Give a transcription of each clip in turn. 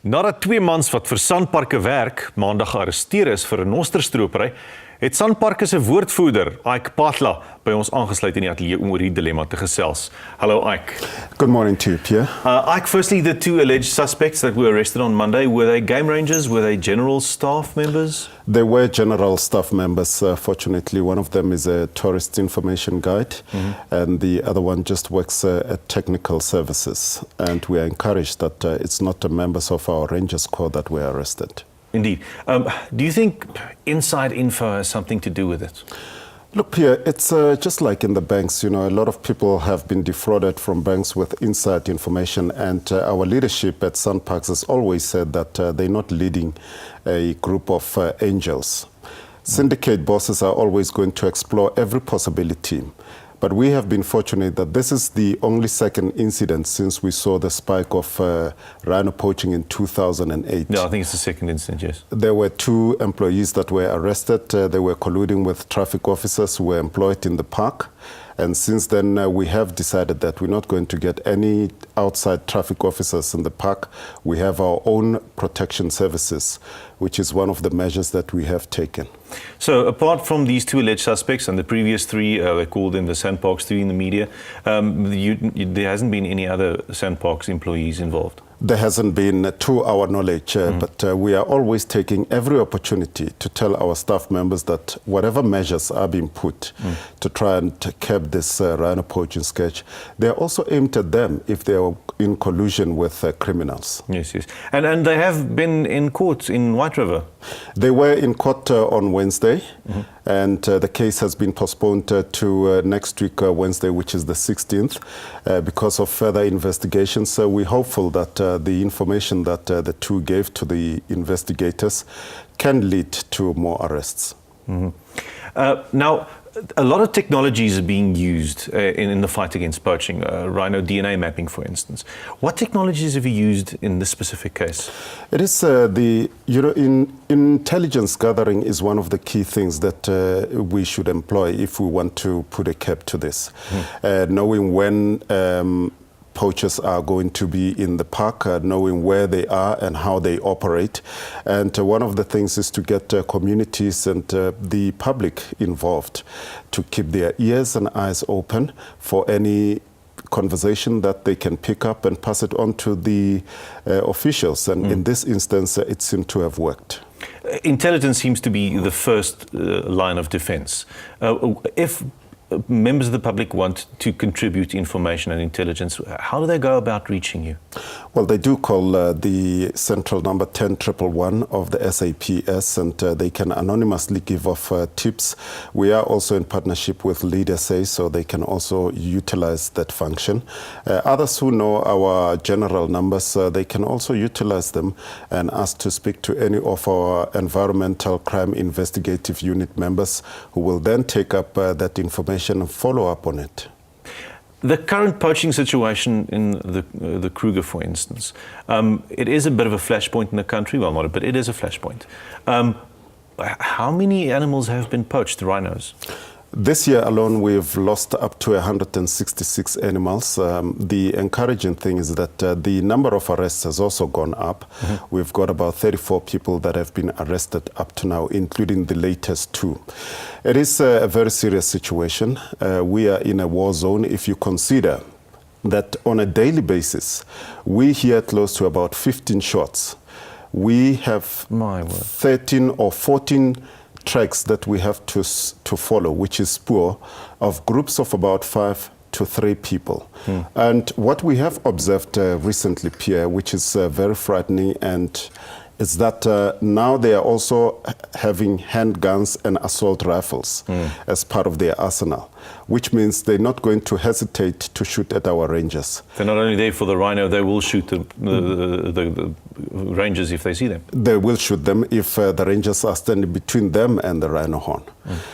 Nadat 2 mans wat vir Sanparks werk, maandag gearresteer is vir 'n nosterstropery, het Sanparks se woordvoerder, Ike Patla, by ons aangesluit in die ateljee om oor die dilemma te gesels. Hallo Ike. Good morning to you, Pierre. Ike, firstly, the 2 alleged suspects that were arrested on Monday, were they game rangers? Were they general staff members? They were general staff members. Fortunately, one of them is a tourist information guide, and the other one just works at technical services. And we are encouraged that it's not the members of our Rangers Corps that were arrested. Indeed. Do you think inside info has something to do with it? Look, Pierre, it's just like in the banks. You know, a lot of people have been defrauded from banks with inside information, and our leadership at Sanparks has always said that they're not leading a group of angels. Syndicate bosses are always going to explore every possibility. But we have been fortunate that this is the only second incident since we saw the spike of rhino poaching in 2008. No, I think it's the second incident, yes. There were 2 employees that were arrested. They were colluding with traffic officers who were employed in the park. And since then, we have decided that we're not going to get any outside traffic officers in the park. We have our own protection services, which is one of the measures that we have taken. So apart from these 2 alleged suspects and the previous 3, they called in the Sanparks 3 in the media, there hasn't been any other Sanparks employees involved? There hasn't been, to our knowledge, but we are always taking every opportunity to tell our staff members that whatever measures are being put to try and curb this rhino poaching sketch, they are also aimed at them if they are in collusion with criminals. Yes, yes. And they have been in court in White River? They were in court on Wednesday, and the case has been postponed to next week, Wednesday, which is the 16th, because of further investigations. So we're hopeful that the information that the 2 gave to the investigators can lead to more arrests. Now, a lot of technologies are being used in the fight against poaching, rhino DNA mapping, for instance. What technologies have you used in this specific case? It is intelligence gathering is one of the key things that we should employ if we want to put a cap to this. Knowing when poachers are going to be in the park, knowing where they are and how they operate. And one of the things is to get communities and the public involved to keep their ears and eyes open for any conversation that they can pick up and pass it on to the officials. And in this instance, it seemed to have worked. Intelligence seems to be the first line of defense. If members of the public want to contribute information and intelligence, how do they go about reaching you? Well, they do call the central number 10111 of the SAPS, and they can anonymously give off tips. We are also in partnership with LeadSA, so they can also utilize that function. Others who know our general numbers, they can also utilize them and ask to speak to any of our environmental crime investigative unit members, who will then take up that information and follow up on it. The current poaching situation in the Kruger, for instance, it is a bit of a flashpoint in the country. Well, not a bit, it is a flashpoint. How many animals have been poached, rhinos? This year alone, we've lost up to 166 animals. The encouraging thing is that the number of arrests has also gone up. We've got about 34 people that have been arrested up to now, including the latest 2. It is a very serious situation. We are in a war zone. If you consider that on a daily basis, we hear close to about 15 shots. We have 13 or 14 tracks that we have to follow, which is spoor of groups of about 5 to 3 people. And what we have observed recently, Pierre, which is very frightening, and is that now they are also having handguns and assault rifles as part of their arsenal, which means they're not going to hesitate to shoot at our rangers. They're not only there for the rhino, they will shoot the rangers if they see them. They will shoot them if the rangers are standing between them and the rhino horn.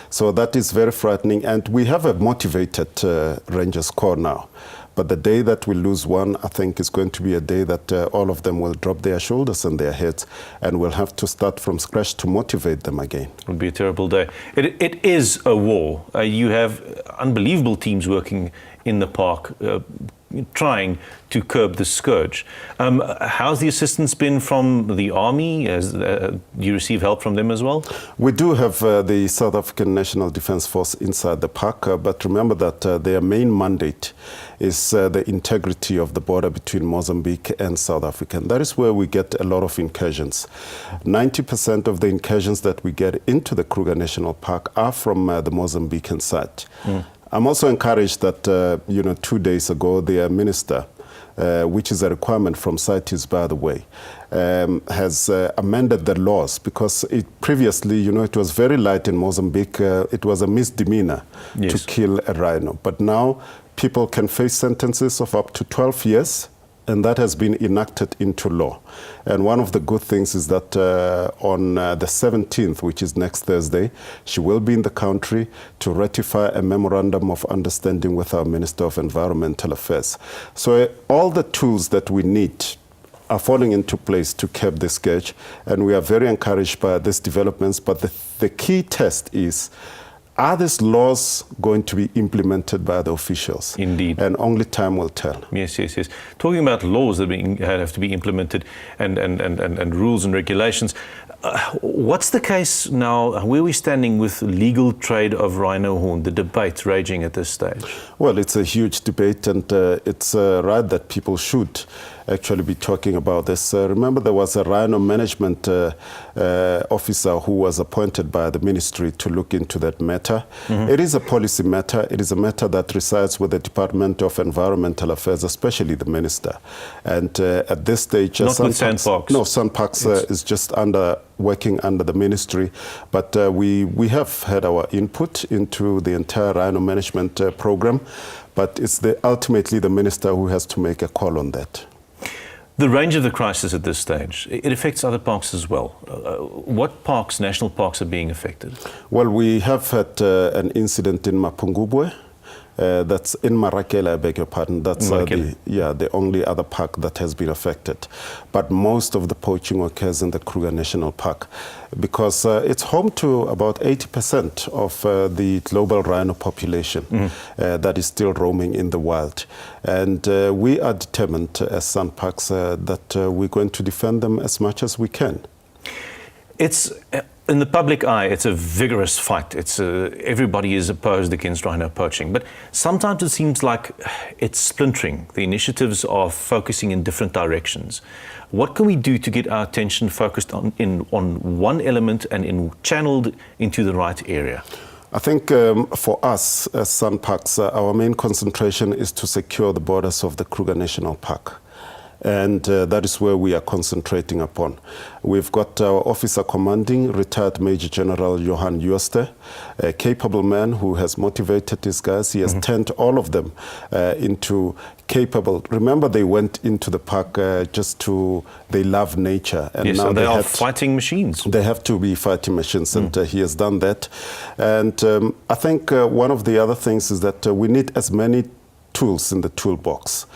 So that is very frightening, and we have a motivated Rangers Corps now. But the day that we lose one, I think is going to be a day that all of them will drop their shoulders and their heads, and we'll have to start from scratch to motivate them again. It would be a terrible day. It is a war. You have unbelievable teams working in the park. trying to curb the scourge. How's the assistance been from the army? Do you receive help from them as well? We do have the South African National Defence Force inside the park, but remember that their main mandate is the integrity of the border between Mozambique and South Africa. And that is where we get a lot of incursions. 90% of the incursions that we get into the Kruger National Park are from the Mozambican side. I'm also encouraged that, 2 days ago, their minister, which is a requirement from CITES, by the way, has amended the laws, because previously, it was very light in Mozambique. It was a misdemeanor to kill a rhino. But now people can face sentences of up to 12 years, and that has been enacted into law. And one of the good things is that on the 17th, which is next Thursday, she will be in the country to ratify a memorandum of understanding with our Minister of Environmental Affairs. So all the tools that we need are falling into place to curb this scourge, and we are very encouraged by these developments. But the key test is, are these laws going to be implemented by the officials? Indeed. And only time will tell. Yes. Talking about laws that have to be implemented and rules and regulations, what's the case now? Where are we standing with legal trade of rhino horn, the debate raging at this stage? Well, it's a huge debate, and it's right that people should actually be talking about this. Remember, there was a rhino management officer who was appointed by the ministry to look into that matter. It is a policy matter. It is a matter that resides with the Department of Environmental Affairs, especially the minister. And at this stage, not with SANParks. No, SANParks is just working under the ministry. But we have had our input into the entire rhino management program. But it's ultimately the minister who has to make a call on that. The range of the crisis at this stage, it affects other parks as well. What parks, national parks, are being affected? Well, we have had an incident in Mapungubwe. That's in Marakele, I beg your pardon. That's the only other park that has been affected. But most of the poaching occurs in the Kruger National Park, because it's home to about 80% of the global rhino population that is still roaming in the wild. And we are determined as SANParks that we're going to defend them as much as we can. It's in the public eye, it's a vigorous fight. Everybody is opposed against rhino poaching, but sometimes it seems like it's splintering. The initiatives are focusing in different directions. What can we do to get our attention focused on one element and channeled into the right area? I think for us as SANParks, our main concentration is to secure the borders of the Kruger National Park. And that is where we are concentrating upon. We've got our officer commanding, retired Major General Johan Jooste, a capable man who has motivated his guys. He has turned all of them into capable. Remember, they went into the park they love nature. And yes, now they are fighting machines. They have to be fighting machines, and he has done that. And I think one of the other things is that we need as many tools in the toolbox.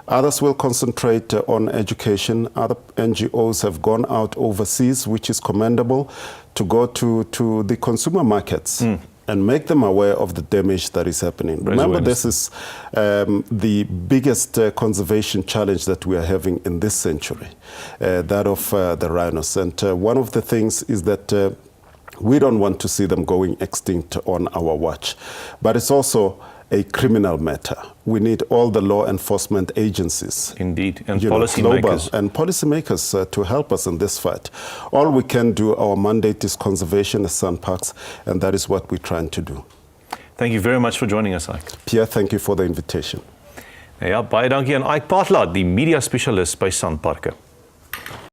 Others will concentrate on education. Other NGOs have gone out overseas, which is commendable, to go to the consumer markets and make them aware of the damage that is happening. Remember, this is the biggest conservation challenge that we are having in this century, that of the rhinos. And one of the things is that we don't want to see them going extinct on our watch. But it's also a criminal matter. We need all the law enforcement agencies. Indeed, and policymakers. And policymakers to help us in this fight. All we can do, our mandate is conservation as SANParks, and that is what we're trying to do. Thank you very much for joining us, Ike. Pierre, thank you for the invitation. Ja, baie dankie aan Ike Paatlaat, die media spesialis by SANParke.